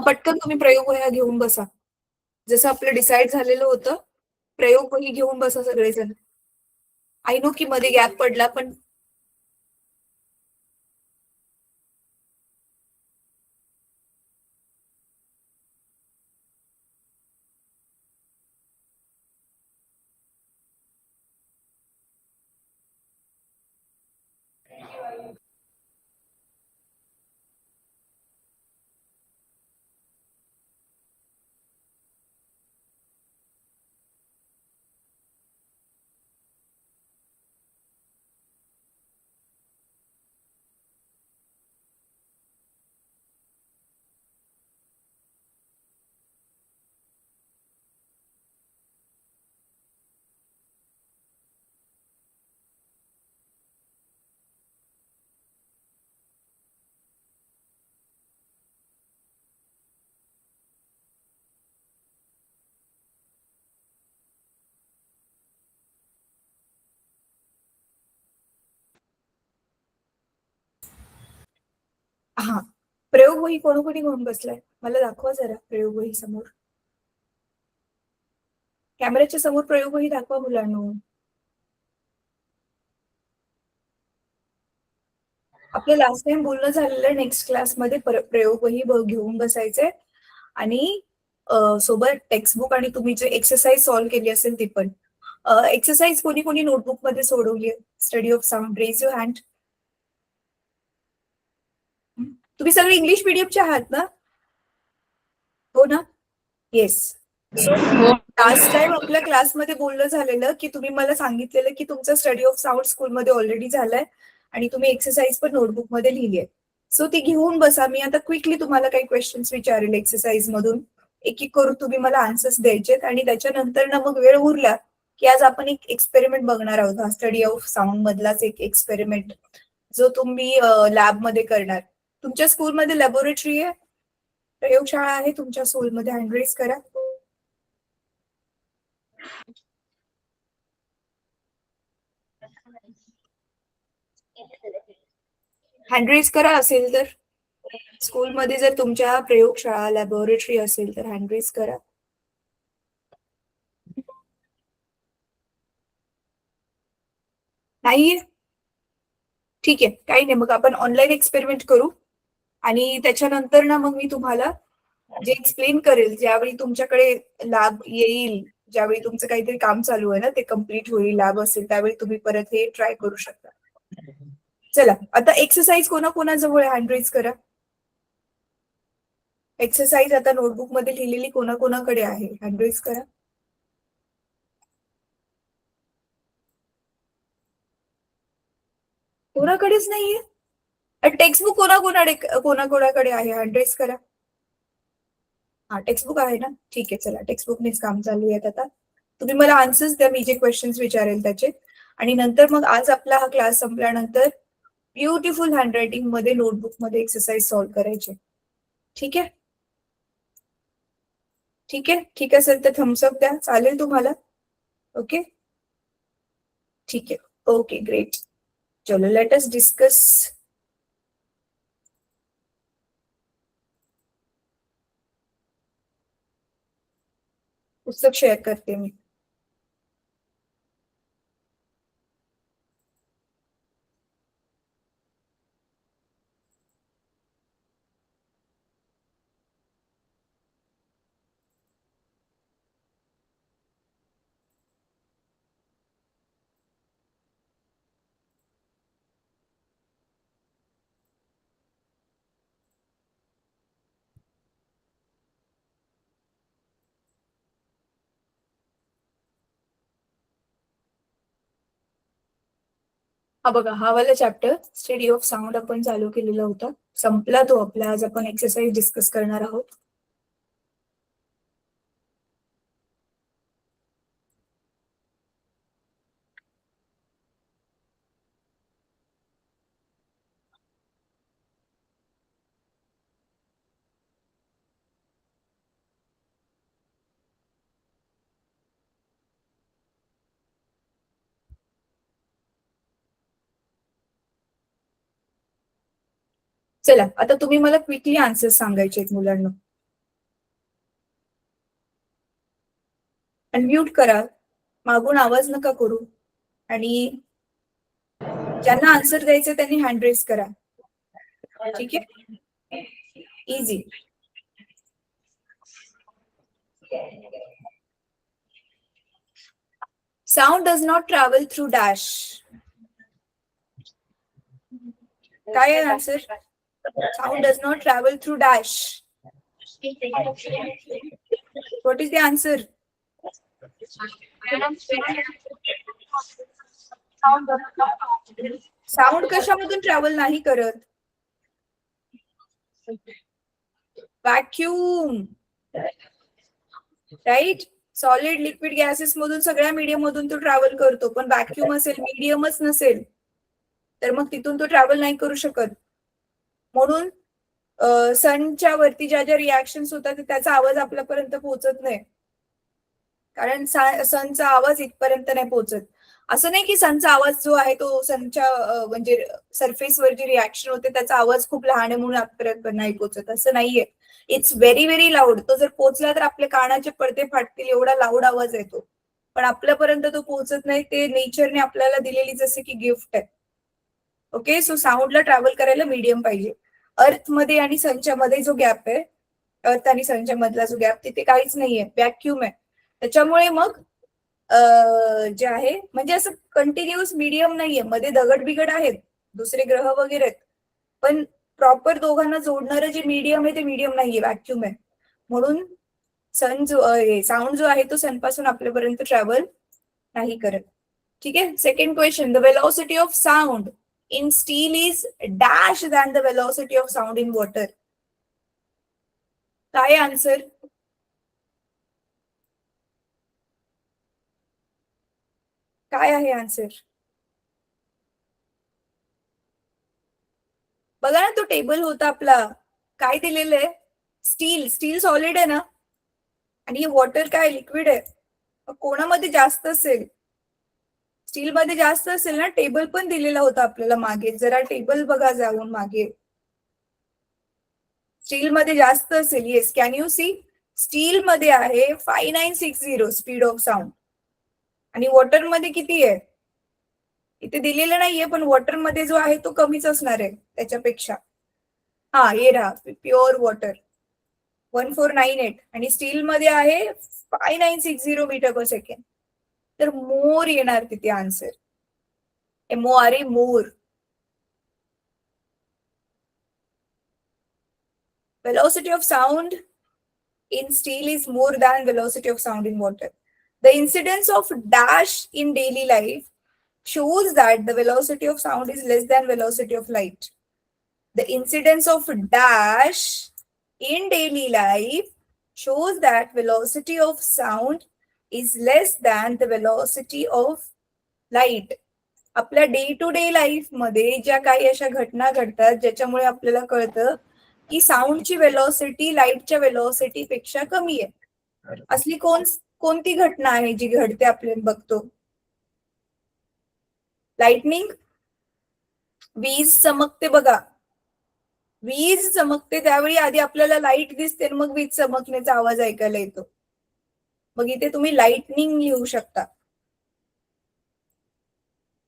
पटकन तुम्ही प्रयोगवह्या घेऊन बसा. जसं आपलं डिसाईड झालेलं होतं, प्रयोगवही घेऊन बसा सगळेजण. आय नो की मध्ये गॅप पडला, पण हां. प्रयोगवही कोणी-कोणी घेऊन बसलाय? मला दाखवा जरा प्रयोगवही समोर. कॅमेऱ्याच्या समोर प्रयोगवही दाखवा मुलांनो. आपलं लास्ट टाईम बोलणं झालेलं नेक्स्ट क्लासमध्ये प्रयोगवही घेऊन बसायचंय आणि सोबत टेक्स्टबुक आणि तुम्ही जे एक्सरसाइज सॉल्व्ह केली असेल ती पण. एक्सरसाइज कोणी-कोणी नोटबुकमध्ये सोडवली आहे? Study of sound raise your hand. तुम्ही सगळे इंग्लिश मीडियमचे आहात ना? हो ना? येस. सो लास्ट टाईम आपल्या क्लासमध्ये बोलणं झालेलं, की तुम्ही मला सांगितलेलं, की तुमचा स्टडी ऑफ साउंड स्कूलमध्ये ऑलरेडी झालाय आणि तुम्ही एक्सरसाइज पण नोटबुकमध्ये लिहिली आहे. सो ती घेऊन बसा. मी आता क्विकली तुम्हाला काही क्वेशन्स विचारेल एक्सरसाइज मधून. एक-एक करून तुम्ही मला आन्सर्स द्यायचेत आणि त्याच्यानंतर ना मग वेळ उरला, की आज आपण एक एक्सपेरिमेंट बघणार आहोत. हा स्टडी ऑफ साउंड मधलाच एक एक्सपेरिमेंट जो तुम्ही लॅबमध्ये करणार. तुमच्या स्कूलमध्ये लॅबोरेटरी आहे? प्रयोगशाळा आहे तुमच्या स्कूलमध्ये? हँड रेज करा. हँड रेज करा असेल तर. स्कूलमध्ये जर तुमच्या प्रयोगशाळा, लॅबोरेटरी असेल तर हँड रेज करा. नाहीये? ठीक आहे. काही नाही. मग आपण ऑनलाईन एक्सपेरिमेंट करू आणि त्याच्यानंतर ना मग मी तुम्हाला जे एक्सप्लेन करेल, ज्यावेळी तुमच्याकडे लॅब येईल, ज्यावेळी तुमचं काहीतरी काम चालू आहे ना, ते कंप्लीट होईल, लॅब असेल, त्यावेळी तुम्ही परत हे ट्राय करू शकता. चला, आता एक्सरसाइज कोणाकोणाजवळ हँड रेज करा. एक्सरसाइज आता नोटबुकमध्ये लिहिलेली कोणाकोणाकडे आहे? हँड रेज करा. कोणाकडेच नाहीये? टेक्स्टबुक कोणाकोणाकडे आहे? हँड रेज करा. हा, टेक्स्टबुक आहे ना? ठीक आहे, चला टेक्स्टबुकनेच काम चालू आहे आता. तुम्ही मला आन्सर्स द्या, मी जे क्वेश्चन्स विचारेल त्याचे. आणि नंतर मग आज आपला हा क्लास संपल्यानंतर ब्युटिफुल हँडरायटिंग मध्ये नोटबुकमध्ये एक्सरसाइज सॉल्व्ह करायचे. ठीक आहे? ठीक आहे? ठीक असेल तर थम्सअप द्या. चालेल तुम्हाला? ओके? ठीक आहे. Okay, great. चलो लेट अस डिस्कस. पुस्तक शेअर करते मी. हा बघा, हा वाला चॅप्टर स्टडी ऑफ साऊंड आपण चालू केलेला होता. संपला तो आपला. आज आपण एक्सरसाइज डिस्कस करणार आहोत. चला आता तुम्ही मला क्विकली आन्सर सांगायचे आहेत मुलांना. अनम्यूट करा, मागून आवाज नका करू, आणि ज्यांना आन्सर द्यायचं त्यांनी हँड रेज करा. ठीक आहे, easy. Sound does not travel through dash. काय आहे answer? Sound does not travel through dash. What is the answer? Sound कशामधून ट्रॅव्हल नाही करत? Vacuum, right. Solid, liquid, gases मधून सगळ्या मीडियम मधून तो ट्रॅव्हल करतो, पण व्हॅक्यूम असेल, मीडियमच नसेल तर मग तिथून तो ट्रॅव्हल नाही करू शकत. म्हणून सनच्या वरती ज्या ज्या रिॲक्शन्स होतात त्याचा आवाज आपल्यापर्यंत पोहोचत नाही, कारण सनचा आवाज इथपर्यंत नाही पोहोचत. असं नाही की सनचा आवाज जो आहे तो सनच्या म्हणजे सरफेसवर जी रिॲक्शन होते त्याचा आवाज खूप लहान आहे म्हणून आतपर्यंत नाही पोहोचत, असं नाहीये. It's very very loud. तो जर पोहोचला तर आपल्या कानाचे पडदे फाटतील, एवढा लाऊड आवाज येतो, पण आपल्यापर्यंत तो पोहोचत नाही. ते नेचरने आपल्याला दिलेली जसे की गिफ्ट आहे. ओके, सो साऊंडला ट्रॅव्हल करायला मीडियम पाहिजे. अर्थ मध्ये आणि सनच्या मध्ये जो गॅप आहे, अर्थ आणि सनच्या मधला जो गॅप, तिथे काहीच नाहीये, व्हॅक्यूम आहे. त्याच्यामुळे मग जे आहे म्हणजे असं कंटिन्युअस मीडियम नाहीये, मध्ये दगड बिगड आहेत, दुसरे ग्रह वगैरे आहेत, पण प्रॉपर दोघांना जोडणारं जे मीडियम आहे ते मीडियम नाहीये, व्हॅक्यूम आहे. म्हणून सन जो साऊंड जो आहे तो सनपासून आपल्यापर्यंत ट्रॅव्हल नाही करत. ठीक आहे. Second question, the velocity of sound in steel is dash than the velocity of sound in water. काय आन्सर? काय आहे आन्सर? बघा ना, तो टेबल होता आपला, काय दिलेलं आहे? स्टील. स्टील सॉलिड आहे ना, आणि वॉटर काय लिक्विड आहे. कोणामध्ये जास्त असेल? स्टील मध्ये जास्त असेल ना. टेबल पण दिलेला होता आपल्याला मागे, जरा टेबल बघा जाऊन मागे. स्टील मध्ये जास्त असेल. Yes, can you see? Steel मध्ये आहे 5960 स्पीड ऑफ साऊंड, आणि वॉटर मध्ये किती आहे इथे दिलेलं नाहीये, पण वॉटर मध्ये जो आहे तो कमीच असणार आहे त्याच्यापेक्षा. हा, हे रहा प्युअर वॉटर 1498, आणि स्टील मध्ये आहे 5960 मीटर पर सेकंड. तर मोर येणार तिथे answer. MORE, more. Velocity of sound in steel is more than velocity of sound in water. The incidence of dash in daily life shows that the velocity of sound is less than velocity of light. The incidence of dash in daily life shows that velocity of sound is less than the velocity of light. आपल्या day to day life मध्ये ज्या काही अशा घटना घडतात ज्याच्यामुळे आपल्याला कळतं की साऊंडची वेलॉसिटी लाईटच्या वेलॉसिटी पेक्षा कमी आहे, असली कोणती घटना आहे जी घडते आपल्याला बघतो? लाइटनिंग. वीज चमकते बघा, वीज चमकते त्यावेळी आधी आपल्याला लाईट दिसते, मग वीज चमकण्याचा आवाज ऐकायला येतो. मग इथे तुम्ही लाइटनिंग लिहू शकता.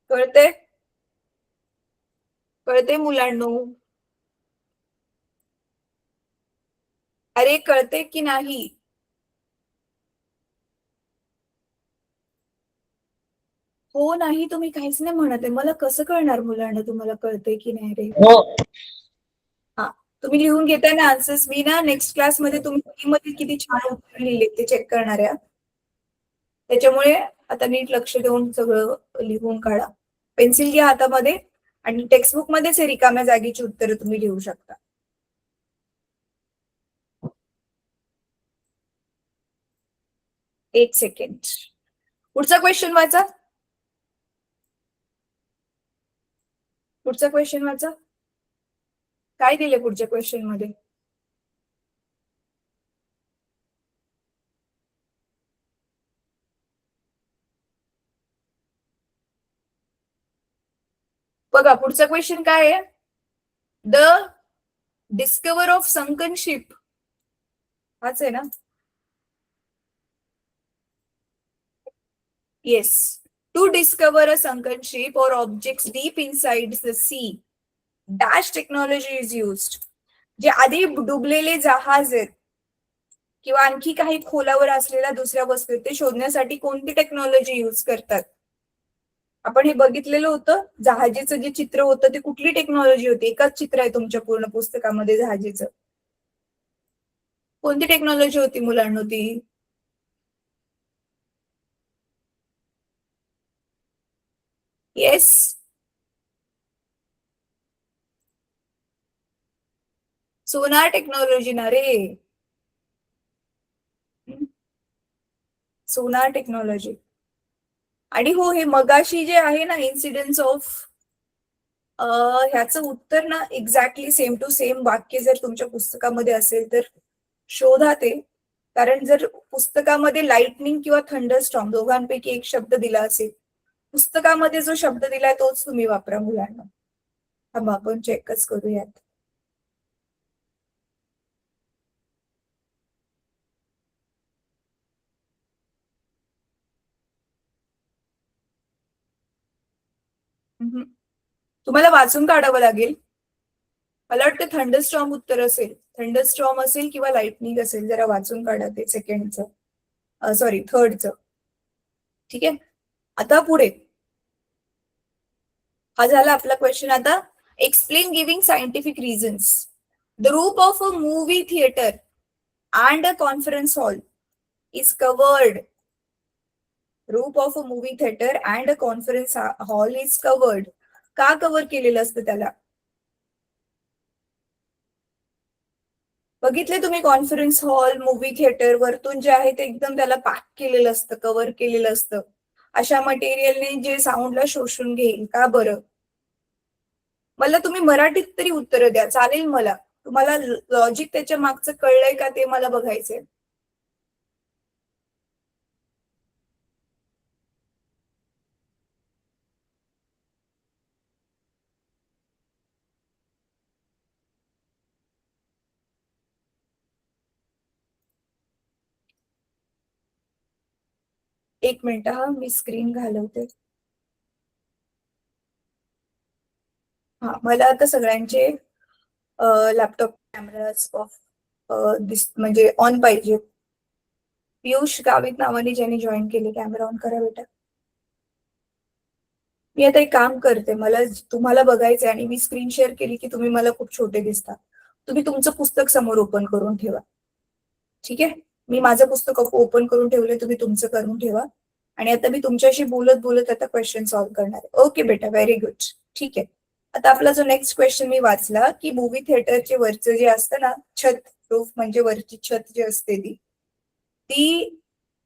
कळते? कळते मुलांनो? अरे कळते की नाही? हो नाही, तुम्ही काहीच नाही म्हणत आहे. मला कसं कळणार मुलांना तुम्हाला कळतंय की नाही रे? हा, तुम्ही लिहून घेताय ना आन्सर्स? मी ना नेक्स्ट क्लासमध्ये तुम्ही मध्ये किती छान उत्तर लिहिले ते चेक करणार आहे. त्याच्यामुळे आता नीट लक्ष देऊन सगळं लिहून काढा. पेन्सिल घ्या हातामध्ये, आणि टेक्स्टबुक मध्येच हे रिकाम्या जागेची उत्तरं तुम्ही लिहू शकता. एक सेकंड. पुढचा क्वेश्चन वाचा. पुढचा क्वेश्चन वाचा. काय दिले पुढच्या क्वेश्चन मध्ये? बघा पुढचा क्वेश्चन काय आहे? The discover of sunken ship, हाच आहे ना? Yes. To discover a sunken ship or objects deep inside the sea, dash technology is used. जे आधी डुबलेले जहाज आहेत किंवा आणखी काही खोलावर असलेल्या दुसऱ्या वस्तू ते शोधण्यासाठी कोणती टेक्नॉलॉजी यूज करतात? आपण हे बघितलेलं होतं. जहाजीचं जे चित्र होतं ते कुठली टेक्नॉलॉजी होती? एकच चित्र आहे तुमच्या पूर्ण पुस्तकामध्ये जहाजीचं. कोणती टेक्नॉलॉजी होती मुलांनो ती? येस. सोनार टेक्नॉलॉजी ना रे. सोनार टेक्नॉलॉजी. आणि हो, हे मगाशी जे आहे ना इन्सिडेंट्स ऑफ, ह्याचं उत्तर ना एक्झॅक्टली सेम टू सेम वाक्य जर तुमच्या पुस्तकामध्ये असेल तर शोधा ते. कारण जर पुस्तकामध्ये लाइटनिंग किंवा थंडरस्टॉर्म दोघांपैकी एक शब्द दिला असेल, पुस्तकामध्ये जो शब्द दिलाय तोच तुम्ही वापरा मुलांना. थांबा आपण चेकच करूयात. तुम्हाला वाचून काढावं लागेल. मला वाटतं थंडरस्टॉर्म उत्तर असेल. थंडरस्टॉर्म असेल किंवा लाइटनिंग असेल. जरा वाचून काढा ते सेकंडचं, सॉरी थर्डचं. ठीक आहे, आता पुढे. हा झाला आपला क्वेश्चन. आता explain giving scientific reasons. The roof of a movie theatre and a conference hall is covered. Roof of a movie theatre and a conference hall is covered. का कव्हर केलेलं असतं त्याला? बघितले तुम्ही कॉन्फरन्स हॉल, मूवी थिएटर वरतून जे आहे ते एकदम त्याला पॅक केलेलं असतं, कव्हर केलेलं असतं. अशा मटेरियलने जे साऊंडला शोषून घेईल. का बरं? मला तुम्ही मराठीत तरी उत्तर द्या, चालेल मला. तुम्हाला लॉजिक त्याच्या मागचं कळलंय का ते मला बघायचंय. एक मिनिट हा, मी स्क्रीन घालवते. हा, मला आता सगळ्यांचे लॅपटॉप कॅमेराज ऑफ म्हणजे ऑन पाहिजे. पियुष गावित नावाने ज्यांनी जॉईन केले, कॅमेरा ऑन करा बेटा. मी आता एक काम करते, मला तुम्हाला बघायचंय आणि मी स्क्रीन शेअर केली की तुम्ही मला खूप छोटे दिसता. तुम्ही तुमचं पुस्तक समोर ओपन करून ठेवा. ठीक आहे, मी माझं पुस्तक ओपन करून ठेवले, तुम्ही तुमचं करून ठेवा. आणि आता मी तुमच्याशी बोलत बोलत आता क्वेश्चन सॉल्व्ह करणार आहे. ओके बेटा, व्हेरी गुड. ठीक आहे, आता आपला जो नेक्स्ट क्वेश्चन मी वाचला की मूवी थिएटरचे वरचं जे असतं ना छत, रूफ म्हणजे वरची छत जी असते ती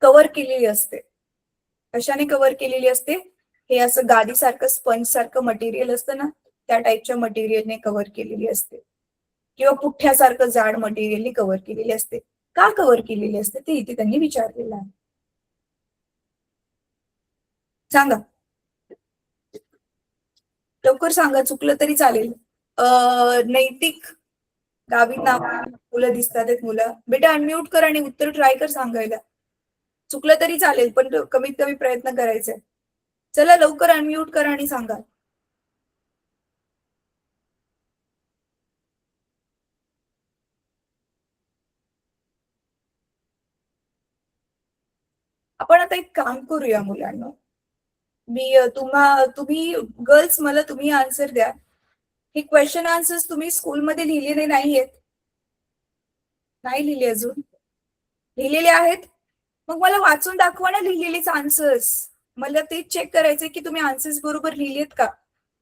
कव्हर केलेली असते. कशाने कव्हर केलेली असते? हे असं गादीसारखं स्पंज सारखं मटेरियल असतं ना, त्या टाईपच्या मटेरियलने कव्हर केलेली असते. किंवा पुठ्ठ्यासारखं जाड मटेरियलने कव्हर केलेली असते. का कव्हर केलेली असते ते इथे त्यांनी विचारलेलं आहे. सांगा लवकर, सांगा. चुकलं तरी चालेल. नैतिक, गावी नाव मुलं दिसतात आहेत मुलं. बेटा अनम्यूट कर आणि उत्तर ट्राय कर सांगायला. चुकलं तरी चालेल पण कमीत कमी प्रयत्न करायचा. चला लवकर अनम्यूट करा आणि सांगा. आपण आता एक काम करूया मुलांना. तुम्ही गर्ल्स मला तुम्ही आन्सर द्या. हे क्वेश्चन आन्सर्स तुम्ही स्कूलमध्ये लिहिलेले नाहीयेत? नाही लिहिले अजून? लिहिलेले आहेत? मग मला वाचून दाखवा ना लिहिलेलेच आन्सर्स. मला तेच चेक करायचंय की तुम्ही आन्सर्स बरोबर लिहिलेत का.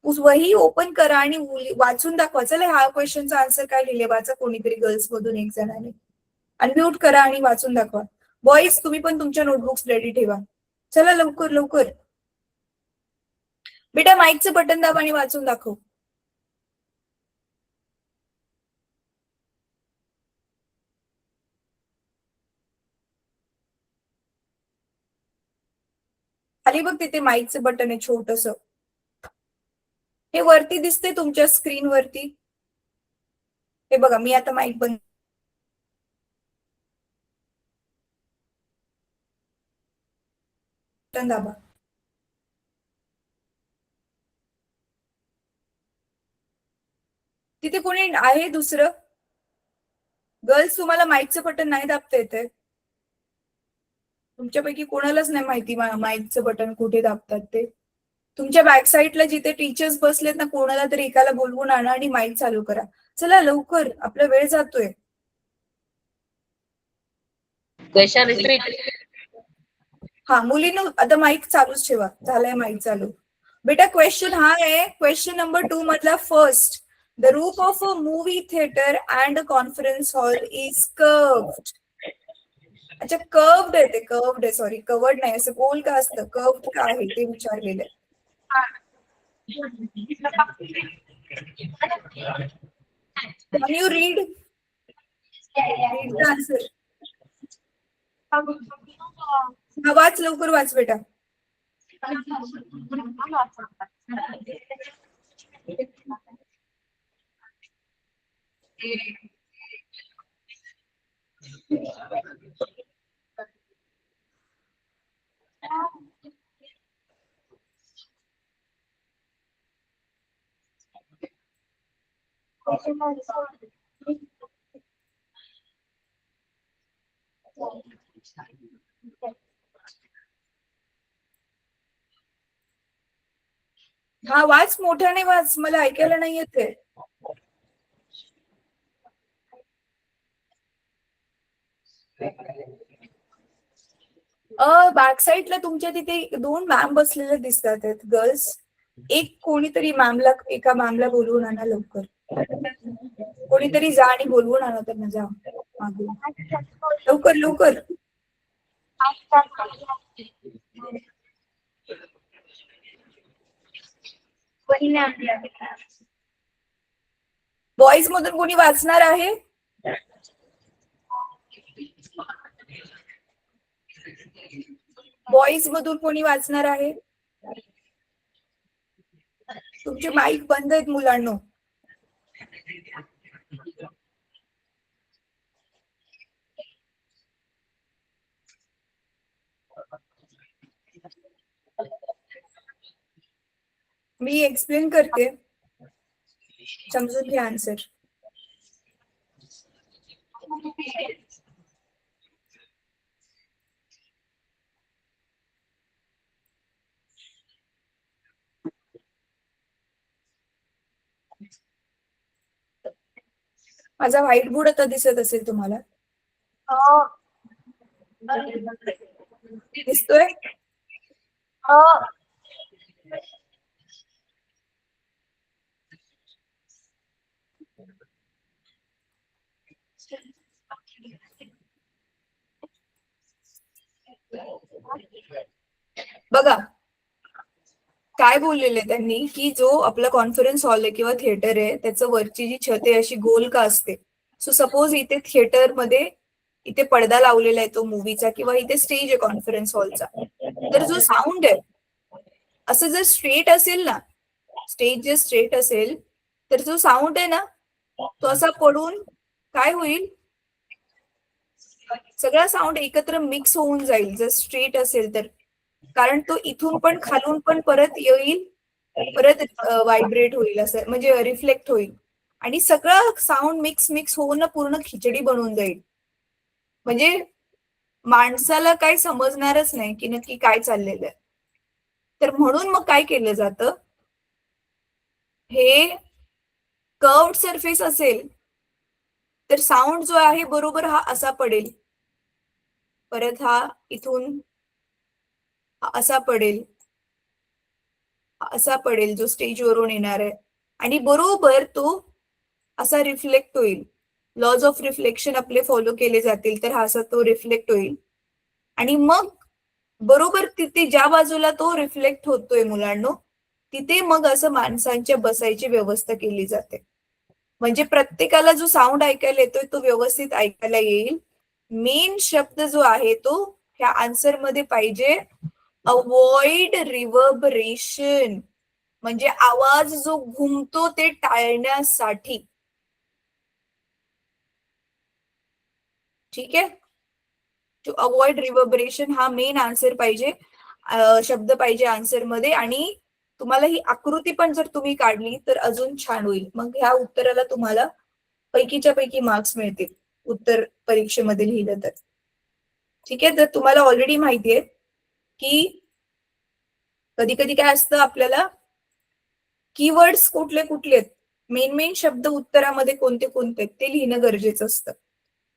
वही ओपन करा आणि वाचून दाखवा. चला हा क्वेश्चनचा आन्सर काय लिहिले वाचा कोणीतरी गर्ल्स मधून एक जणाने. अनम्यूट करा आणि वाचून दाखवा. बॉईज तुम्ही पण तुमच्या नोटबुक्स रेडी ठेवा. चला लवकर लवकर. बेटा माईकचं बटन दाब आणि वाचून दाखव. खाली बघ तिथे माईकचं बटन आहे छोटस. हे वरती दिसते तुमच्या स्क्रीन वरती. हे बघा, मी आता माईक बंद दाबा. तिथे कोणी आहे दुसरं? गर्ल्स, तुम्हाला माईकचं बटन नाही दाबता येते? तुमच्यापैकी कोणालाच नाही माहिती माईकचं बटन कुठे दाबतात ते? तुमच्या बॅक साईडला जिथे टीचर्स बसलेत ना, कोणाला तरी एकाला बोलवून आणा आणि माईक चालू करा. चला लवकर, आपला वेळ जातोय. हा मुलींनो, आता माईक चालूच ठेवा. झालाय माईक चालू. बेटा क्वेश्चन हा आहे, क्वेश्चन नंबर 2 मधला first. The roof of a movie theatre and a conference hall is curved. अच्छा, कर्व्ड आहे ते, कर्व्ड आहे, सॉरी, कवर्ड नाही. असं गोल का असतं, कर्व्ड का आहे ते विचारलेलं आहे. Can you read? Read the answer. वाच लवकर, वाच बेटा. हा वाच, मोठ्याने वाच, मला ऐकायला नाही येते. बॅक साईडला तुमच्या तिथे 2 मॅम बसलेले दिसतात आहेत, गर्ल्स. एक कोणीतरी मॅमला, एका मॅमला बोलवून आणा लवकर. कोणीतरी जा आणि बोलवून आणा त्यांना, जा मागून लवकर लवकर. बॉईज मधून कोणी वाचणार आहे? बॉईज मधून कोणी वाचणार आहे? तुमचे माईक बंद आहेत मुलांनो. मी एक्सप्लेन करते, समजून घ्या आन्सर. माझा व्हाईट बोर्ड आता दिसत असेल तुम्हाला? दिसतोय? बघा काय बोललेले त्यांनी, की जो आपला कॉन्फरन्स हॉल आहे किंवा थिएटर आहे, त्याचं वरची जी छत आहे अशी गोल का असते. सो सपोज इथे थिएटर मध्ये इथे पडदा लावलेला आहे तो मूवीचा, किंवा इथे स्टेज आहे कॉन्फरन्स हॉलचा, तर जो साऊंड आहे असं जर स्ट्रेट असेल ना, स्टेज जर स्ट्रेट असेल, तर जो साऊंड आहे ना तो असा पडून काय होईल, सगळा साऊंड एकत्र मिक्स होऊन जाईल जर स्ट्रेट असेल तर. कारण तो इथून पण खालून पण परत येईल, परत व्हायब्रेट होईल, असं म्हणजे रिफ्लेक्ट होईल, आणि सगळं साऊंड मिक्स मिक्स होऊन पूर्ण खिचडी बनवून जाईल. म्हणजे माणसाला काही समजणारच नाही की नक्की काय चाललेलं आहे. तर म्हणून मग काय केलं जातं, हे कर्व्ड सरफेस असेल तर साऊंड जो आहे बरोबर हा असा पडेल, परत हा इथून असा पडेल, असा पडेल जो स्टेजवरून येणार आहे, आणि बरोबर तो असा रिफ्लेक्ट होईल. लॉज ऑफ रिफ्लेक्शन आपले फॉलो केले जातील, तर हा असा तो रिफ्लेक्ट होईल, आणि मग बरोबर तिथे ज्या बाजूला तो रिफ्लेक्ट होतोय मुलांनो, तिथे मग असं माणसांच्या बसायची व्यवस्था केली जाते. म्हणजे प्रत्येकाला जो साऊंड ऐकायला येतोय तो व्यवस्थित ऐकायला येईल. मेन शब्द जो आहे तो ह्या आन्सर मध्ये पाहिजे, अवॉइड रिव्हर्बरेशन, म्हणजे आवाज जो घुमतो ते टाळण्यासाठी. ठीक आहे. टू अवॉइड रिव्हर्बरेशन हा मेन आन्सर पाहिजे, शब्द पाहिजे आन्सर मध्ये. आणि तुम्हाला ही आकृती पण जर तुम्ही काढली तर अजून छान होईल. मग ह्या उत्तराला तुम्हाला पैकीच्या पैकी मार्क्स मिळतील उत्तर परीक्षेमध्ये लिहिलं तर. ठीक आहे. तर तुम्हाला ऑलरेडी माहिती आहे की कधी कधी काय असतं, आपल्याला कीवर्ड्स कुठले कुठले आहेत, मेन शब्द उत्तरामध्ये कोणते कोणते आहेत ते लिहिणं गरजेचं असतं.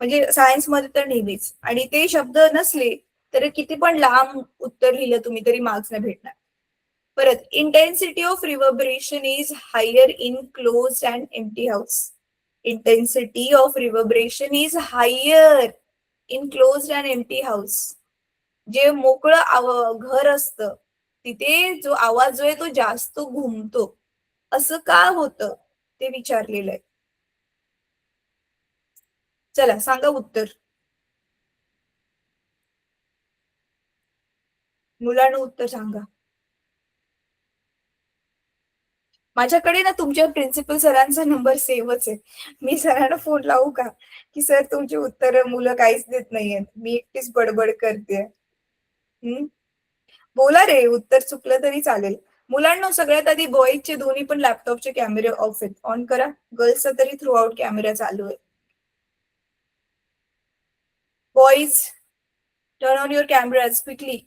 म्हणजे सायन्समध्ये तर नेहमीच. आणि ते शब्द नसले तर किती पण लांब उत्तर लिहिलं तुम्ही तरी मार्क्स नाही भेटणार. परत, intensity of reverberation is higher in close and empty house. Intensity of reverberation is higher in close and empty house. जे मोकळं घर असतं तिथे जो आवाज जो आहे तो जास्त घुमतो. असं का होतं ते विचारलेलं आहे. चला सांगा उत्तर. मुलांना उत्तर सांगा. माझ्याकडे ना तुमच्या प्रिन्सिपल सरांचा नंबर सेव्हच आहे. मी सरांना फोन लावू का की सर तुमची उत्तर मुलं काहीच देत नाहीयेत, मी एकटीच बडबड करते. बोला रे, उत्तर चुकलं तरी चालेल. मुलांना सगळ्यात आधी बॉईजचे दोन्ही पण लॅपटॉपचे कॅमेरे ऑफ आहेत, ऑन करा. गर्ल्सचा तरी थ्रू आउट कॅमेरा चालू आहे. Boys, turn on your cameras quickly.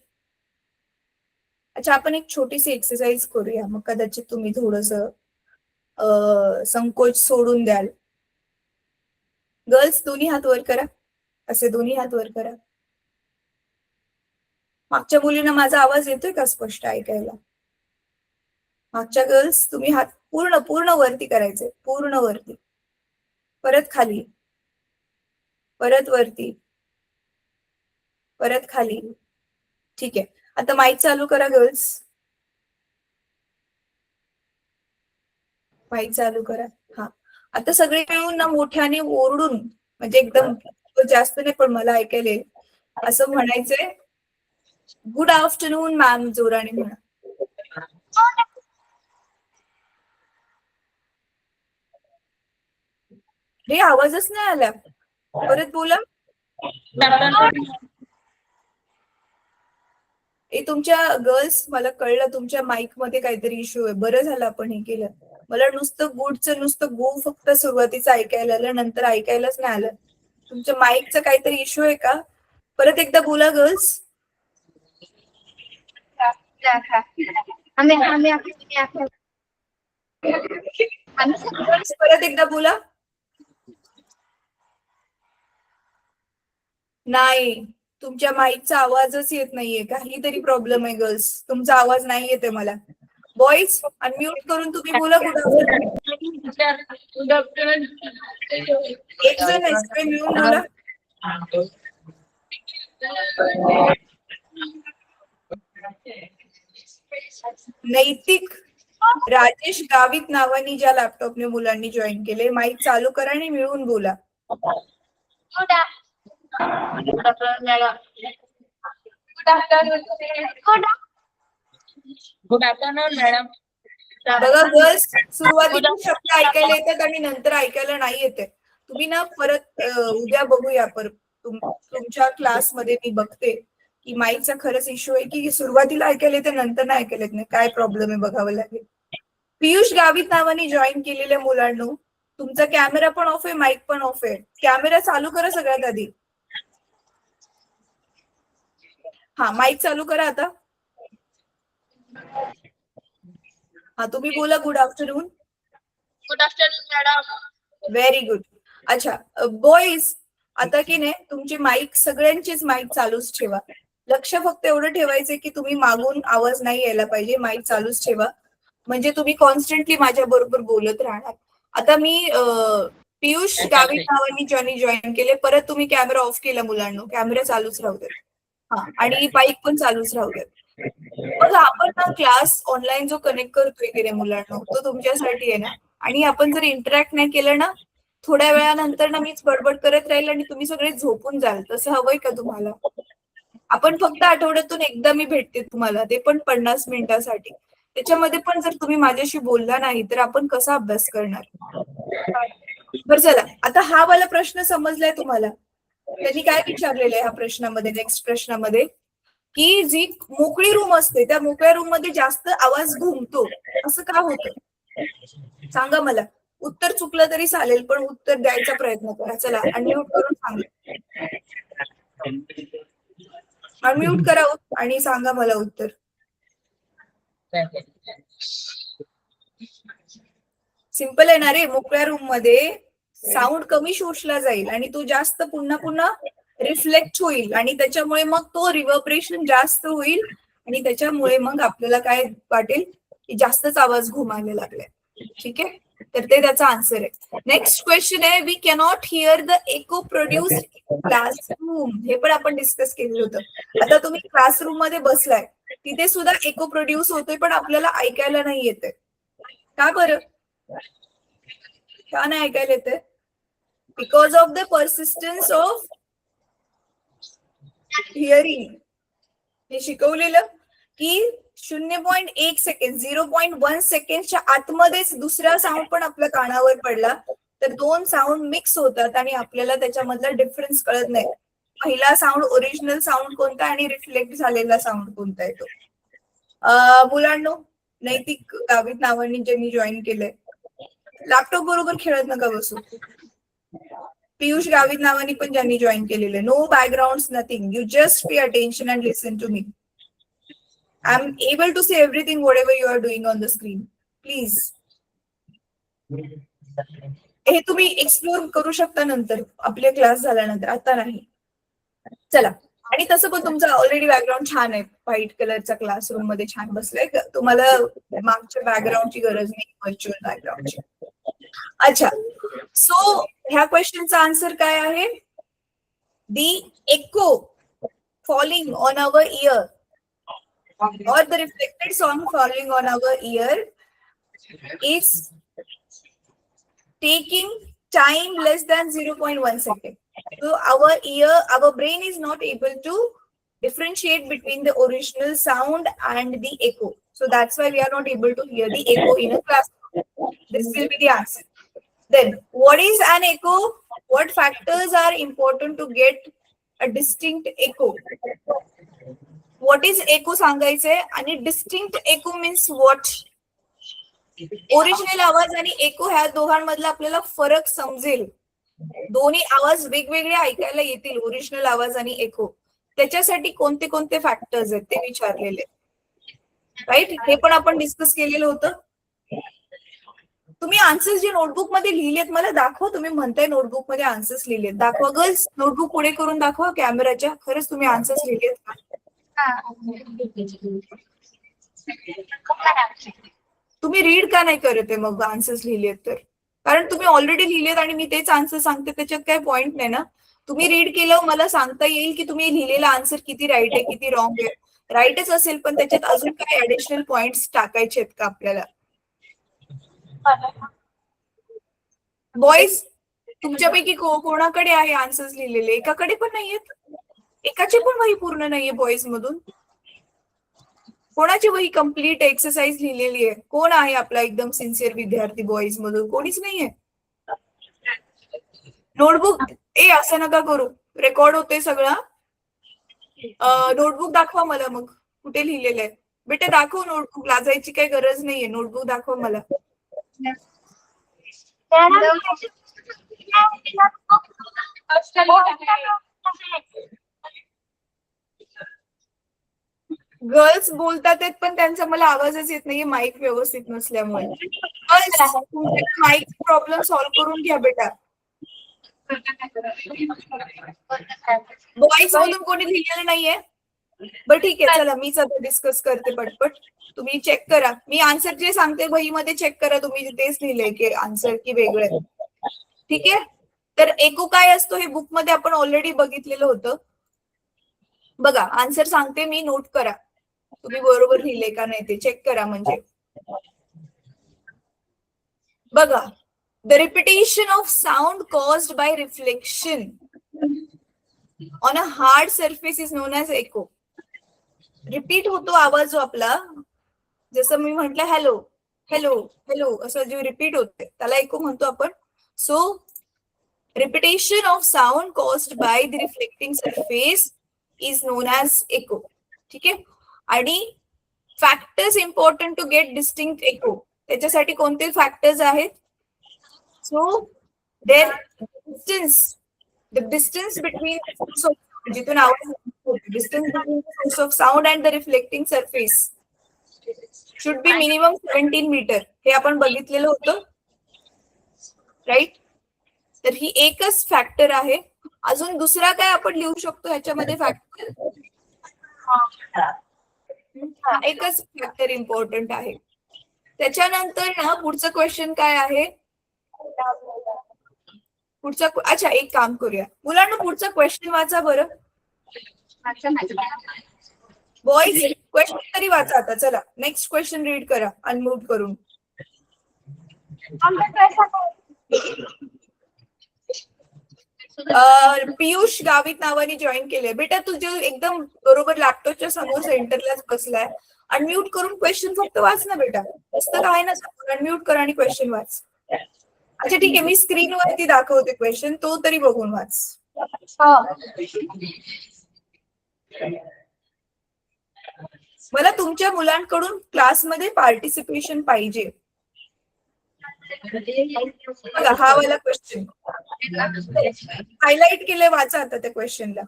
अच्छा, आपण एक छोटीशी एक्सरसाइज करूया, मग कदाचित तुम्ही थोडस संकोच सोडून द्याल. गर्ल्स दोन्ही हात वर करा, असे दोन्ही हात वर करा. मागच्या मुलींना माझा आवाज येतोय का स्पष्ट ऐकायला? मागच्या गर्ल्स तुम्ही हात पूर्ण पूर्ण वरती करायचे, पूर्ण वरती. परत खाली, परत वरती, परत खाली. ठीक आहे. आता माईक चालू करा गर्ल्स, माईक चालू करा. हा, आता सगळे मिळून ना मोठ्याने ओरडून, म्हणजे एकदम जास्त नाही पण मला ऐकायला येईल असं म्हणायचंय. गुड आफ्टरनून मॅम, जोराने म्हणा. हे आवाजच नाही आला, परत बोला. ए तुमच्या गर्ल्स, मला कळलं तुमच्या माईक मध्ये काहीतरी इश्यू आहे. बरं झालं आपण हे केलं. मला नुसतं गुडचं नुसतं गो फक्त सुरुवातीचं ऐकायला आलं, नंतर ऐकायलाच नाही आलं. तुमच्या माईकचा काहीतरी इश्यू आहे का? परत एकदा बोला गर्ल्स. परत एकदा बोला. नाही, तुमच्या माईकचा आवाजच येत नाहीये. काहीतरी प्रॉब्लेम आहे गर्ल्स, तुमचा आवाज नाही येते मला. बॉईज, अनम्यूट करून तुम्ही बोला गुड आफ्टरनून. एक जण आहे, सगळे मिळून बोला. नैतिक राजेश गावित नावानी ज्या लॅपटॉपने मुलांनी जॉईन केले, माईक चालू करा आणि मिळून बोला. Good afternoon madam. बघा गर्ल्स, सुरुवातीला शब्द ऐकायला येतात आणि नंतर ऐकायला नाही येते. तुम्ही ना परत उद्या बघूया, परत तुमच्या क्लासमध्ये मी बघते की माईकचा खरंच इश्यू आहे की सुरुवातीला ऐकायला येते नंतर नाही ऐकायला येत नाही, काय प्रॉब्लेम आहे बघावं लागेल. पियुष गावित नावाने जॉईन केलेल्या मुलांनो, तुमचा कॅमेरा पण ऑफ आहे, माईक पण ऑफ आहे. कॅमेरा चालू करा सगळ्यात आधी. हा, माईक चालू करा आता. हा, तुम्ही बोला good afternoon. Good afternoon madam. Very good. अच्छा बॉईज, आता की नाही तुमची माईक, सगळ्यांचीच माईक चालूच ठेवा. लक्ष फक्त एवढं ठेवायचं की तुम्ही मागून आवाज नाही यायला पाहिजे, माईक चालूच ठेवा, म्हणजे तुम्ही कॉन्स्टंटली माझ्या बरोबर बोलत राहणार. आता मी पियुष गावित नावानी ज्यांनी जॉईन केले, परत तुम्ही कॅमेरा ऑफ केला मुलांना, कॅमेरा चालूच राहू देत. हा, आणि माईक पण चालूच राहू देत. बघा, आपण ना क्लास ऑनलाईन जो कनेक्ट करतोय की रे मुलांना, तो तुमच्यासाठी आहे ना. आणि आपण जर इंटरॅक्ट नाही केलं ना, थोड्या वेळानंतर ना मीच बडबड करत राहील आणि तुम्ही सगळे झोपून जाल. तसं हवंय का तुम्हाला? आपण फक्त आठवड्यातून एकदा मी भेटते तुम्हाला, ते पण 50 मिनिटासाठी. त्याच्यामध्ये पण जर तुम्ही माझ्याशी बोलला नाही तर आपण कसा अभ्यास करणार? बरं चला, आता हा वाला प्रश्न समजलाय तुम्हाला? त्यांनी काय विचारलेलं आहे ह्या प्रश्नामध्ये, नेक्स्ट प्रश्नामध्ये, की जी मोकळी रूम असते त्या मोकळ्या रूम मध्ये जास्त आवाज घुमतो, असं का होतं? सांगा मला. उत्तर चुकलं तरी चालेल, पण उत्तर द्यायचा प्रयत्न करा. चला अनम्यूट करून सांगा. अनम्यूट करा आणि सांगा मला उत्तर. सिंपल आहे ना रे, मोकळ्या रूम मध्ये साऊंड कमी शोषला जाईल आणि तो जास्त पुन्हा पुन्हा रिफ्लेक्ट होईल आणि त्याच्यामुळे मग तो रिव्हर्बरेशन जास्त होईल आणि त्याच्यामुळे मग आपल्याला काय वाटेल की जास्तच आवाज घुमायला लागलाय. ठीक आहे, तर ते त्याचा आन्सर आहे. नेक्स्ट क्वेश्चन आहे, we cannot hear the echo produced in classroom. हे पण आपण डिस्कस केलेलं होतं. आता तुम्ही क्लासरूम मध्ये बसलाय, तिथे सुद्धा एको प्रोड्यूस होतोय पण आपल्याला ऐकायला नाही येते. का बरं? का नाही ऐकायला येते? Because of the persistence of hearing. हे शिकवलेलं की 0.1 सेकंड 0.1 सेकंडच्या आतमध्येच दुसरा साऊंड पण आपल्या कानावर पडला तर दोन साऊंड मिक्स होतात आणि आपल्याला त्याच्यामधला डिफरन्स कळत नाही. पहिला साऊंड ओरिजिनल साऊंड कोणता आणि रिफ्लेक्ट झालेला साऊंड कोणता आहे तो. मुलांनो, नैतिक गावित नावानी ज्यांनी जॉईन केलंय, लॅपटॉप बरोबर खेळत नका बसू. पियुष गावित नावानी पण ज्यांनी जॉईन केलेलं, no background nothing, you just pay attention and listen to me. I'm able to say everything whatever you are doing on the screen. Please. हे तुम्ही एक्सप्लोर करू शकता नंतर आपले क्लास झाल्यानंतर, आता नाही. चला, आणि तसं पण तुमचं ऑलरेडी बॅकग्राऊंड छान आहे, व्हाईट कलरचा क्लासरूम मध्ये छान बसलाय, तुम्हाला मागच्या बॅकग्राऊंडची गरज नाही, व्हर्च्युअल बॅकग्राऊंडची. अच्छा, सो ह्या क्वेश्चनचा आन्सर काय आहे? दी echo falling on our ear or the reflected sound falling on our ear is taking time less than 0.1 second. So our brain is not able to differentiate between the original sound and the echo. So that's why we are not able to hear the echo in a classroom. This will be the answer. Then, what is an echo? What factors are important to get a distinct echo? What is echo सांगायचंय आणि distinct echo means what? Original आवाज आणि echo ह्या दोघांमधला आपल्याला फरक समजेल. दोन्ही आवाज वेगवेगळे ऐकायला येतील, ओरिजिनल आवाज आणि echo. त्याच्यासाठी कोणते कोणते फॅक्टर्स आहेत ते विचारलेले, राईट? हे पण आपण डिस्कस केलेलं होतं. तुम्ही आन्सर्स जे नोटबुक मध्ये लिहिलेत मला दाखवा. तुम्ही म्हणताय नोटबुक मध्ये आन्सर्स लिहिलेत, दाखवा गर्ल्स. नोटबुक पुढे करून दाखवा कॅमेराच्या. खरंच तुम्ही आन्सर्स लिहिलेत का? तुम्ही रीड का नाही करत आहे मग आन्सर्स लिहिलेत तर? कारण तुम्ही ऑलरेडी लिहिलेत आणि मी तेच आन्सर सांगते, त्याच्यात काही पॉइंट नाही ना. तुम्ही रीड केलं मला सांगता येईल की तुम्ही लिहिलेला आन्सर किती राईट आहे किती रॉंग आहे. राईटच असेल पण त्याच्यात अजून काही ऍडिशनल पॉइंट्स टाकायचे आहेत का आपल्याला? बॉईज, तुमच्यापैकी कोणाकडे आहे आन्सर्स लिहिलेले? एकाकडे पण नाहीयेत, एकाची पण वही पूर्ण नाहीये बॉईज मधून. कोणाची वही कम्प्लीट एक्सरसाइज लिहिलेली आहे? कोण आहे आपला एकदम सिन्सिअर विद्यार्थी बॉईज मधून? कोणीच नाहीये. नोटबुक असं नका करू, रेकॉर्ड होते सगळं. नोटबुक दाखवा मला मग, कुठे लिहिलेलं आहे बेटा? दाखव नोटबुक, लाजायची काही गरज नाहीये. नोटबुक दाखव मला. गर्ल्स बोलतात आहेत पण त्यांचा मला आवाजच येत नाहीये माईक व्यवस्थित नसल्यामुळे. माईक प्रॉब्लेम सॉल्व्ह करून घ्या बेटा. बॉईज मधून कोणी लिहिलेलं नाहीये? बरं ठीक आहे, चला मीच आता डिस्कस करते पटपट. तुम्ही चेक करा, मी आन्सर जे सांगते वहीमध्ये चेक करा तुम्ही तेच लिहिलंय की आन्सर की वेगळं. ठीक आहे, तर echo काय असतो हे बुक मध्ये आपण ऑलरेडी बघितलेलं होतं. बघा आन्सर सांगते मी, नोट करा तुम्ही बरोबर लिहिले का नाही ते चेक करा. म्हणजे बघा, the repetition of sound caused by reflection on a hard surface is known as echo. Repeat होतो आवाज जो आपला, जसं मी म्हटलं हॅलो हॅलो हॅलो असं जे रिपीट होते त्याला echo म्हणतो आपण. So Repetition of sound caused by the reflecting surface is known as echo. ठीक आहे. आणि factors important to get distinct echo. त्याच्यासाठी कोणते फॅक्टर्स आहेत? So there the distance between the source of जिथून आवाज distance between the source of sound and the reflecting surface should be minimum 17 meter. हे आपण बघितलेलं होतं, राईट? तर ही एकच फॅक्टर आहे. अजून दुसरा काय आपण लिहू शकतो ह्याच्यामध्ये फॅक्टर? एकच फॅक्टर इम्पॉर्टंट आहे. त्याच्यानंतर ना पुढचं क्वेश्चन काय आहे? पुढचा, अच्छा एक काम करूया मुलांना, पुढचा क्वेश्चन वाचा बरं. बॉईज क्वेश्चन तरी वाचा आता. चला नेक्स्ट क्वेश्चन रीड करा अनम्यूट करून. पियुष गावित नावाने जॉईन केले. बेटा तुझे एकदम बरोबर लॅपटॉपच्या समोर सेंटरलाच बसलाय. अनम्यूट करून क्वेश्चन फक्त वाच ना बेटा. पुस्तक आहे ना, अनम्यूट कर आणि क्वेश्चन वाच. अच्छा ठीक आहे, मी स्क्रीनवरती दाखवते क्वेश्चन, तो तरी बघून वाच. मला तुमच्या मुलांकडून क्लासमध्ये पार्टिसिपेशन पाहिजे. हा वाला क्वेश्चन हायलाइट केले, वाचा आता त्या क्वेश्चनला.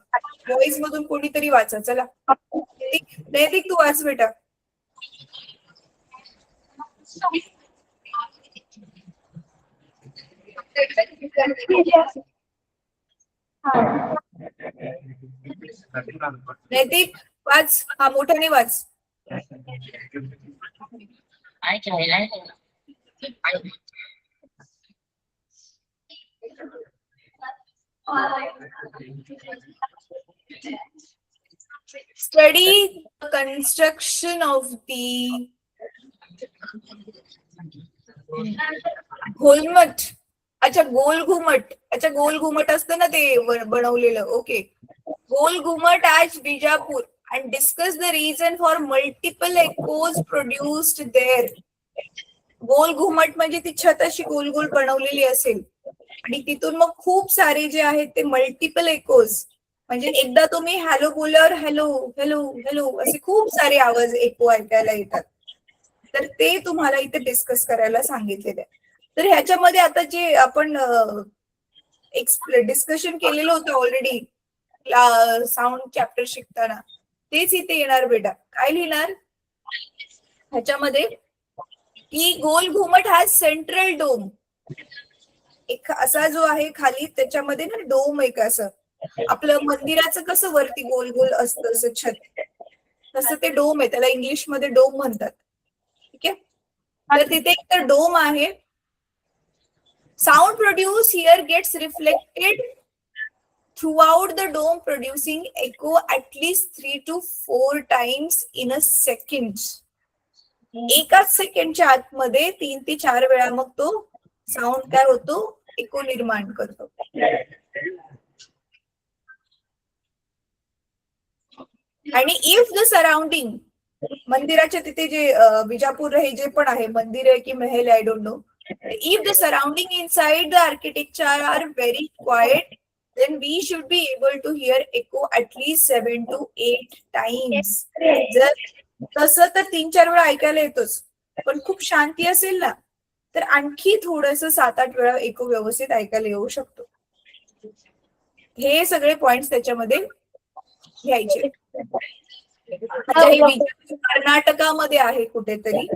व्हॉइस मधून कोणीतरी वाचा. चला नैतिक तू वाच बेटा. नैतिक वाच, हा मोठ्याने वाच. Study the construction of the घोलमट. अच्छा गोल घुमट. अच्छा गोल घुमट असतं ना ते बनवलेलं. Okay, Gol Ghumat at Vijapur and discuss the reason for multiple echoes produced there. Gol Ghumat म्हणजे ती छत अशी गोल गोल बनवलेली असेल आणि तिथून मग खूप सारे जे आहेत ते मल्टिपल एकोज, म्हणजे एकदा तुम्ही हॅलो बोलल्यावर हॅलो हॅलो हॅलो असे खूप सारे आवाज एको ऐकायला येतात. तर ते तुम्हाला इथे डिस्कस करायला सांगितलेलं आहे. तर ह्याच्यामध्ये आता जे आपण डिस्कशन केलेलं होतं ऑलरेडी साऊंड चॅप्टर शिकताना, तेच इथे येणार बेटा. काय लिहिणार ह्याच्यामध्ये की गोल घुमट हा सेंट्रल डोम, एक असा जो आहे खाली त्याच्यामध्ये ना डोम एक असं, आपलं मंदिराचं कसं वरती गोल गोल असतं असं छत, तसं ते डोम आहे. त्याला इंग्लिश मध्ये डोम म्हणतात. ठीक आहे, तर तिथे एक तर डोम आहे. Sound produce here gets reflected throughout the dome producing echo at least 3 to 4 times in a second. एकाच सेकंडच्या आतमध्ये 3 ते 4 वेळा मग तो साऊंड काय होतो, इको निर्माण करतो. आणि इफ द सराउंडिंग, मंदिराच्या तिथे जे विजापूर हे जे पण आहे मंदिर आहे की महल I don't know, if the surrounding inside the architecture are very quiet, then we should be able to hear echo at least 7 to 8 times. जर तसं तर 3-4 वेळा ऐकायला येतोच, पण खूप शांती असेल ना तर आणखी थोडंसं 7-8 वेळा एको व्यवस्थित ऐकायला येऊ शकतो. हे सगळे पॉइंट्स त्याच्यामध्ये घ्यायचे. कर्नाटकामध्ये आहे कुठेतरी.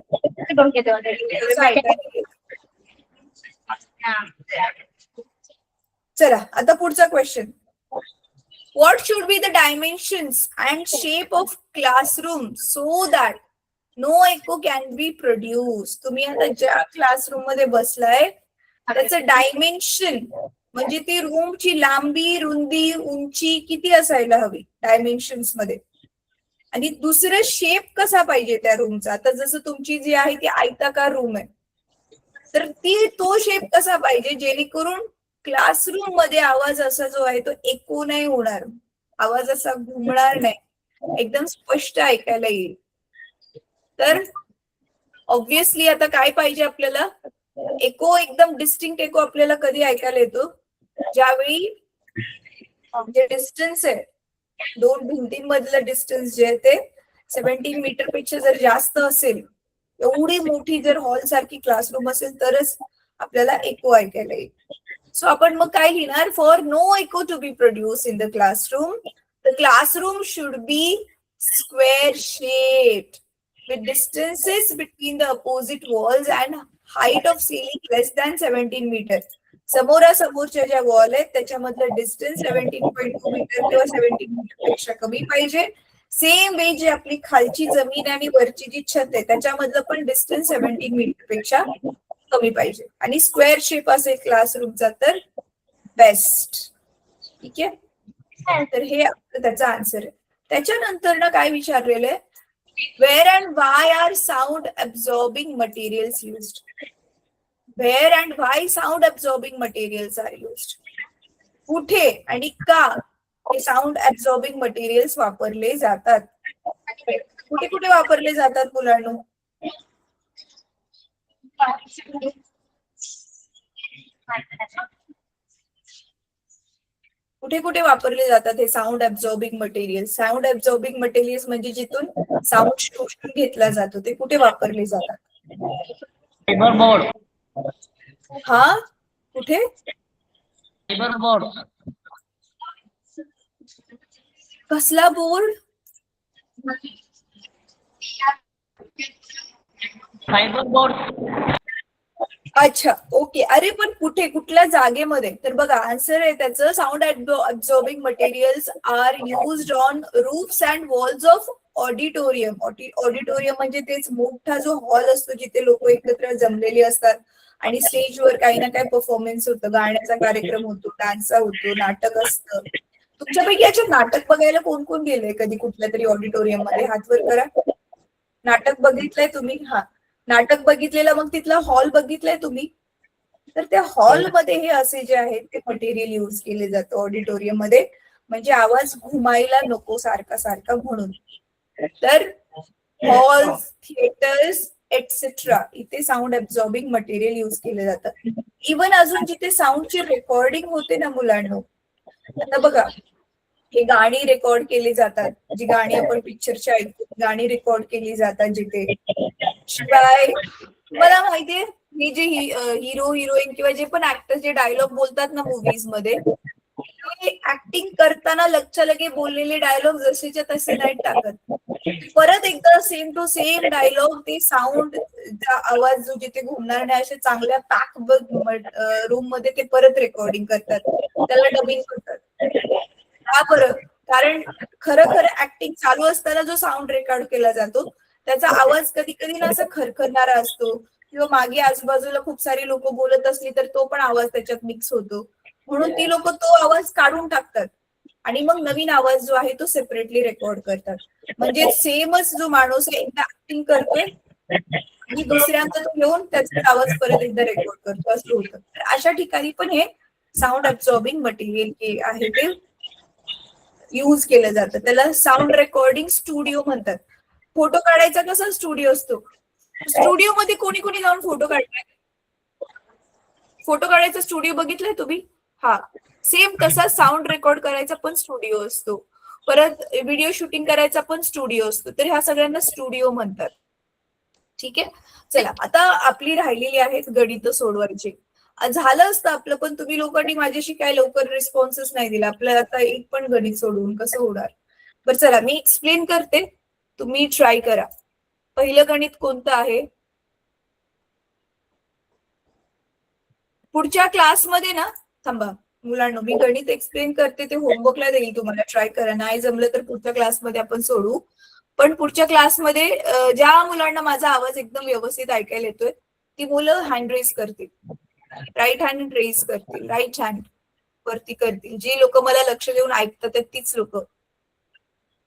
चला आता पुढचा question. What should be the dimensions and shape of classroom so that no echo can be produce. तुम्ही आता ज्या क्लासरूम मध्ये बसलाय त्याचं डायमेन्शन म्हणजे ती रूमची लांबी, रुंदी, उंची किती असायला हवी डायमेन्शन्स मध्ये, आणि दुसरं शेप कसा पाहिजे त्या रूमचा. आता जसं तुमची जी आहे ती आयताकार रूम आहे, तर तो शेप कसा पाहिजे जेणेकरून क्लासरूम मध्ये आवाज असा जो आहे तो एको नाही होणार, आवाज असा घुमणार नाही, एकदम स्पष्ट ऐकायला येईल. तर ऑब्विसली आता काय पाहिजे आपल्याला, एको एकदम डिस्टिंक्ट एको आपल्याला कधी ऐकायला येतो ज्यावेळी जे डिस्टन्स आहे, दोन भिंतींमधलं डिस्टन्स जे आहे ते 17 मीटर पेक्षा जर जास्त असेल, एवढी मोठी जर हॉल सारखी क्लासरूम असेल तरच आपल्याला एको ऐकायला येईल. सो आपण मग काय लिहिणार? For no echo to be produce in the classroom should be square shaped with distances between the opposite walls and height of ceiling less than 17 metre. समोरासमोरच्या ज्या वॉल आहेत त्याच्यामधलं डिस्टन्स 17.2 मीटर किंवा 17 मीटर पेक्षा कमी पाहिजे. सेम वे जे आपली खालची जमीन आणि वरची जी छत आहे त्याच्यामधलं पण डिस्टन्स 17 मीटर पेक्षा कमी पाहिजे. आणि स्क्वेअर शेप असेल क्लासरूमचा तर बेस्ट. ठीक आहे, तर हे त्याचा आन्सर आहे. त्याच्यानंतर ना काय विचारलेलं आहे? Where and why are sound absorbing materials used? Where and why sound absorbing materials are used? कुठे आणि का हे साऊंड ऍब्झॉर्बिंग मटेरियल्स वापरले जातात? कुठे कुठे वापरले जातात मुलांनो? कुठे कुठे वापरले जातात हे sound absorbing materials? Sound absorbing materials म्हणजे जिथून साऊंड शोषून घेतला जातो ते कुठे वापरले जातात? Fibre board. हा, कुठे? Fibre board. कसला बोर्ड? Fibre board. अच्छा, ओके. अरे पण कुठे, कुठल्या जागेमध्ये? तर बघा आन्सर आहे त्याचं, sound absorbing materials are used on roofs and walls of auditorium. Auditorium म्हणजे तेच मोठा जो हॉल असतो जिथे लोक एकत्र जमलेली असतात आणि स्टेजवर काही ना काही परफॉर्मन्स होतं, गाण्याचा कार्यक्रम होतो, डान्सचा होतो, नाटक असतं. तुमच्यापैकी याच्यात नाटक बघायला कोण कोण गेलंय कधी कुठल्या तरी ऑडिटोरियम मध्ये? हात वर करा. नाटक बघितलंय तुम्ही? हा, नाटक बघितलेलं, मग तिथला हॉल बघितलाय तुम्ही? तर त्या हॉलमध्ये हे असे जे आहे ते मटेरियल युज केले जातं ऑडिटोरियम मध्ये, म्हणजे आवाज घुमायला नको सारखा सारखा म्हणून. तर हॉल्स, थिएटर्स एटसेट्रा इथे साऊंड ऍब्झॉर्बिंग मटेरियल युज केले जातं. इव्हन अजून जिथे साऊंडची रेकॉर्डिंग होते ना मुलांनो, आता बघा हे गाणी रेकॉर्ड केली जातात, जी गाणी आपण पिक्चरची ऐकतो गाणी रेकॉर्ड केली जातात जिथे. शिवाय मला माहितीये ही जे हिरो हिरोईन किंवा जे पण ऍक्टर जे डायलॉग बोलतात ना मूवीज मध्ये, ऍक्टिंग करताना लगच्या लगे बोललेले डायलॉग जसेच्या तसे नाही टाकत. परत एकदा सेम टू सेम डायलॉग ते साऊंडचा आवाज जो जिथे घुमणार नाही अशा चांगल्या पॅक रूम मध्ये ते परत रेकॉर्डिंग करतात, त्याला डबिंग करतात. का बरं? कारण खरं खरं ऍक्टिंग चालू असताना जो साऊंड रेकॉर्ड केला जातो त्याचा आवाज कधी कधी ना असं खरखरणारा असतो किंवा मागे आजूबाजूला खूप सारी लोक बोलत असली तर तो पण आवाज त्याच्यात मिक्स होतो, म्हणून ती लोक तो आवाज काढून टाकतात आणि मग नवीन आवाज जो आहे तो सेपरेटली रेकॉर्ड करतात. म्हणजे सेमच जो माणूस एकदा ऍक्टिंग करतोय आणि दुसऱ्यांदा तो घेऊन त्याचा आवाज परत एकदा रेकॉर्ड करतो असं होतं. तर अशा ठिकाणी पण हे साऊंड ऍब्झॉर्बिंग मटेरियल आहे ते यूज केलं जातं. त्याला साऊंड रेकॉर्डिंग स्टुडिओ म्हणतात. फोटो काढायचा कसा स्टुडिओ असतो, स्टुडिओ मध्ये कोणी कोणी जाऊन फोटो काढलाय? फोटो काढायचा स्टुडिओ बघितलाय तुम्ही? हा, सेम तसा साऊंड रेकॉर्ड करायचा पण स्टुडिओ असतो, परत व्हिडिओ शूटिंग करायचा पण स्टुडिओ असतो. तर ह्या सगळ्यांना स्टुडिओ म्हणतात. ठीक आहे, चला आता आपली राहिलेली आहेत गणित सोडवायची. झालं असतं आपलं, पण तुम्ही लोकांनी माझ्याशी काय लवकर रिस्पॉन्सच नाही दिला. आपल्याला आता एक पण गणित सोडवून कसं होणार? बरं चला मी एक्सप्लेन करते, तुम्ही ट्राय करा. पहिलं गणित कोणतं आहे? पुढच्या क्लासमध्ये ना, थांबा मुलांनो, मी गणित एक्सप्लेन करते ते होमवर्कला देईल तुम्हाला, ट्राय करा. नाही जमलं तर पुढच्या क्लासमध्ये आपण सोडू. पण पुढच्या क्लासमध्ये ज्या मुलांना माझा आवाज एकदम व्यवस्थित ऐकायला येतोय ती मुलं हँड रेज करतील, राईट हँड रेज करतील, राईट हँड वरती करतील. जी लोक मला लक्ष देऊन ऐकतात तीच लोक.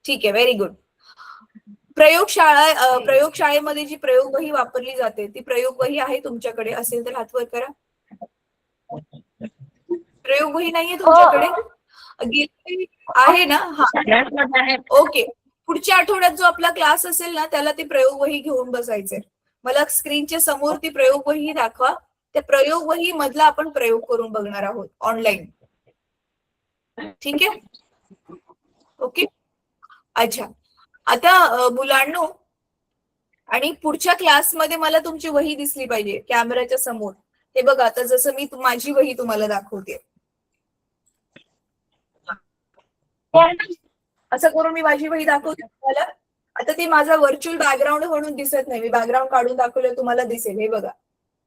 ठीक आहे, व्हेरी गुड. प्रयोगशाळेमध्ये जी प्रयोगवही वापरली जाते ती प्रयोगवही आहे तुमच्याकडे? असेल तर हात वर करा. प्रयोगवही नाहीये तुमच्याकडे? आहे ना? हा, ओके. पुढच्या आठवड्यात जो आपला क्लास असेल ना त्याला ती प्रयोगवही घेऊन बसायचंय. मला स्क्रीनच्या समोर ती प्रयोगवही दाखवा. त्या प्रयोगवही मधला आपण प्रयोग करून बघणार आहोत ऑनलाईन. ठीक आहे. ओके. अच्छा, आता मुलांनो, आणि पुढच्या क्लासमध्ये मला तुमची वही दिसली पाहिजे कॅमेऱ्याच्या समोर. हे बघा, आता जसं मी माझी वही तुम्हाला दाखवते, असं करून मी माझी वही दाखवते तुम्हाला. आता ते माझा व्हर्च्युअल बॅकग्राऊंड म्हणून दिसत नाही, मी बॅकग्राऊंड काढून दाखवलं तुम्हाला दिसेल. हे बघा,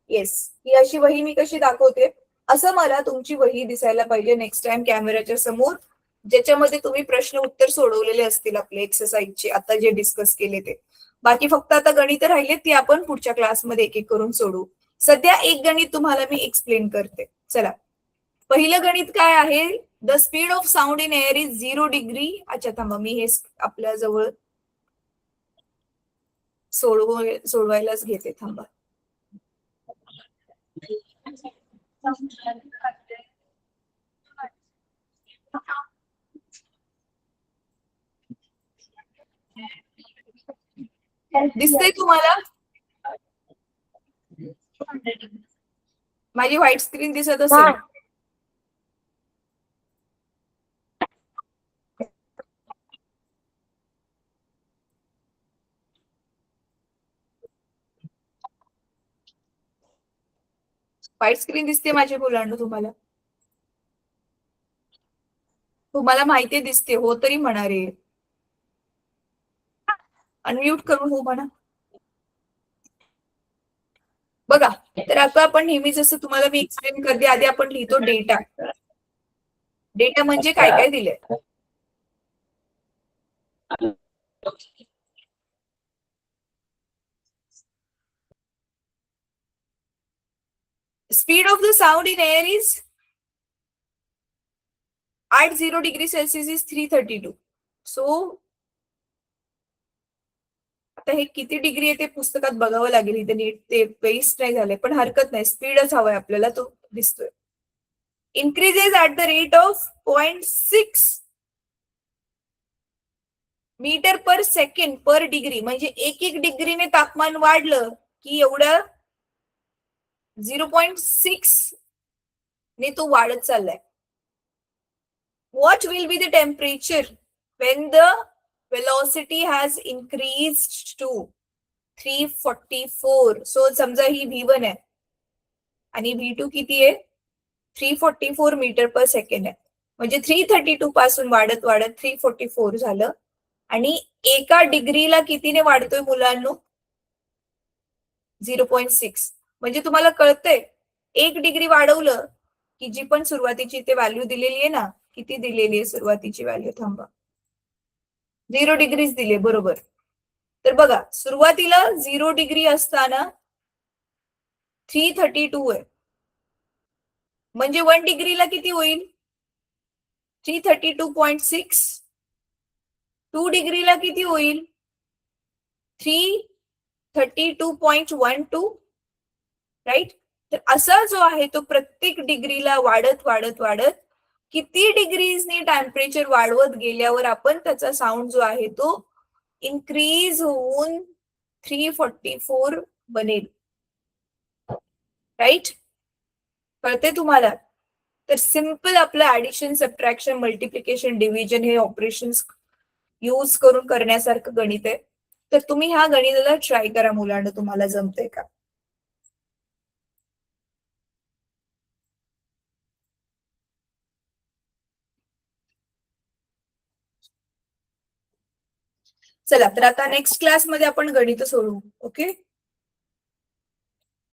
येस, ही अशी वही मी कशी दाखवते, असं मला तुमची वही दिसायला पाहिजे नेक्स्ट टाइम कॅमेऱ्याच्या समोर, ज्याच्यामध्ये तुम्ही प्रश्न उत्तर सोडवलेले असतील आपले एक्सरसाइजचे, आता जे डिस्कस केले ते. बाकी फक्त आता गणित राहिले, ती आपण पुढच्या क्लासमध्ये एक एक करून सोडवू. सध्या एक गणित तुम्हाला मी एक्सप्लेन करते. चला, पहिलं गणित काय आहे? The speed of sound in air is 0 degree. अच्छा थांबा, मी हे आपल्या जवळ सोडवायलाच घेते, थांबा. दिसतंय तुम्हाला? माझी व्हाईट स्क्रीन दिसत असेल. व्हाईट स्क्रीन दिसते माझ्या मुलांना तुम्हाला? तुम्हाला माहिती दिसते हो तरी म्हणा रे. अनम्यूट करून हो म्हणा. बघा, तर आता आपण नेहमी जसं तुम्हाला मी एक्सप्लेन करते, आधी आपण लिहितो डेटा. डेटा म्हणजे काय काय दिलंय. Speed of the sound in air is at 0 degree Celsius is 332. So आता हे किती डिग्री आहे ते पुस्तकात बघावं लागेल, इथे नीट ते पेस्ट नाही झालंय, पण हरकत नाही, स्पीडच हवाय आपल्याला, तो दिसतोय. Increases at the rate of 0.6 metre per second per degree. म्हणजे एक एक डिग्रीने तापमान वाढलं की एवढं 0.6 ने तो वाढत चाललाय. What will be the temperature when the velocity has increased to 344? So समजा ही V1 आहे आणि V2 किती आहे? 344 मीटर पर सेकंड आहे. म्हणजे 332 पासून वाढत वाढत 344 झालं. आणि एका डिग्रीला कितीने वाढतोय मुलांनो? 0.6. म्हणजे तुम्हाला कळतंय, एक डिग्री वाढवलं की जी पण सुरुवातीची ते व्हॅल्यू दिलेली आहे ना, किती दिलेली आहे सुरुवातीची व्हॅल्यू? थांबा, 0 डिग्रीज दिले, बरोबर. तर बघा, सुरुवातीला 0 डिग्री असताना 332 आहे, म्हणजे 1 डिग्रीला किती होईल? 332.6. 2 डिग्रीला किती होईल? 332.12. राईट. तर असा जो आहे तो प्रत्येक डिग्रीला वाढत वाढत वाढत किती डिग्रीजनी टेम्परेचर वाढवत गेल्यावर आपण त्याचा साऊंड जो आहे तो इन्क्रीज होऊन 344 बनेल. राईट, कळते तुम्हाला? तर सिंपल आपलं ऍडिशन, सबट्रॅक्शन, मल्टिप्लिकेशन, डिव्हिजन हे ऑपरेशन्स यूज करून करण्यासारखं गणित आहे. तर तुम्ही ह्या गणिताला ट्राय करा मुलांना, तुम्हाला जमतंय का? चला, तर आता नेक्स्ट क्लासमध्ये आपण गणित सोडवू. ओके.